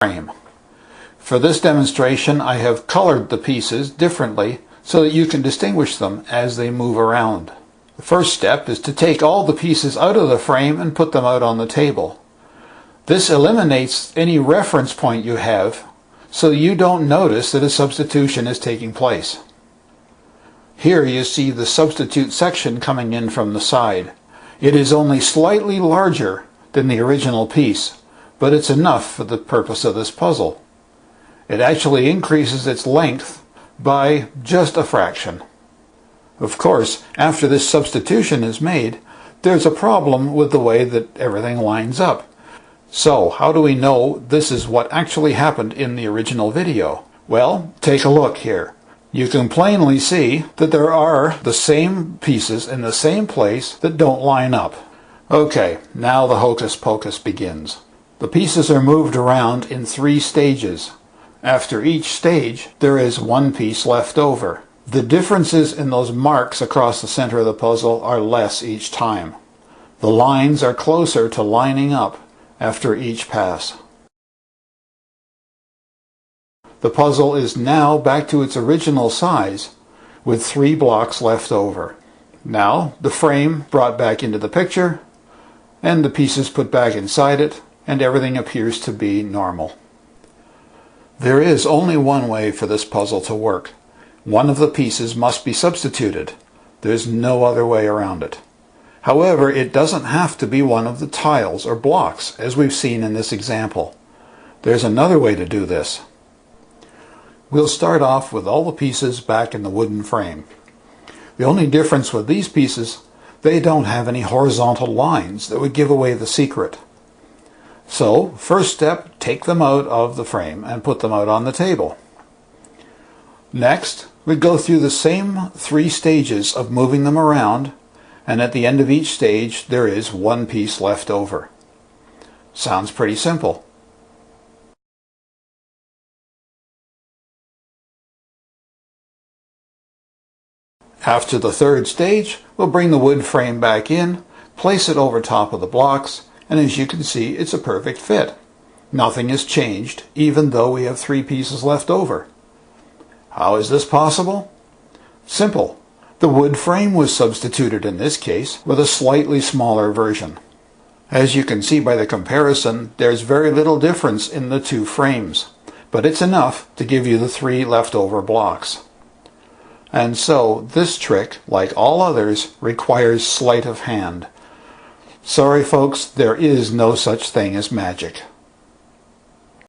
frame. For this demonstration, I have colored the pieces differently so that you can distinguish them as they move around. The first step is to take all the pieces out of the frame and put them out on the table. This eliminates any reference point you have, so you don't notice that a substitution is taking place. Here you see the substitute section coming in from the side. It is only slightly larger than the original piece, but it's enough for the purpose of this puzzle. It actually increases its length by just a fraction. Of course, after this substitution is made, there's a problem with the way that everything lines up. So, how do we know this is what actually happened in the original video? Well, take a look here. You can plainly see that there are the same pieces in the same place that don't line up. Okay, now the hocus pocus begins. The pieces are moved around in 3 stages. After each stage, there is 1 piece left over. The differences in those marks across the center of the puzzle are less each time. The lines are closer to lining up after each pass. The puzzle is now back to its original size with 3 blocks left over. Now the frame brought back into the picture and the pieces put back inside it, and everything appears to be normal. There is only one way for this puzzle to work. One of the pieces must be substituted. There's no other way around it. However, it doesn't have to be one of the tiles or blocks, as we've seen in this example. There's another way to do this. We'll start off with all the pieces back in the wooden frame. The only difference with these pieces, they don't have any horizontal lines that would give away the secret. So, first step, take them out of the frame and put them out on the table. Next, we go through the same 3 stages of moving them around, and at the end of each stage there is 1 piece left over. Sounds pretty simple. After the 3rd stage, we'll bring the wood frame back in, place it over top of the blocks, and as you can see, it's a perfect fit. Nothing has changed, even though we have 3 pieces left over. How is this possible? Simple. The wood frame was substituted in this case with a slightly smaller version. As you can see by the comparison, there's very little difference in the 2 frames, but it's enough to give you the 3 leftover blocks. And so, this trick, like all others, requires sleight of hand. Sorry folks, there is no such thing as magic.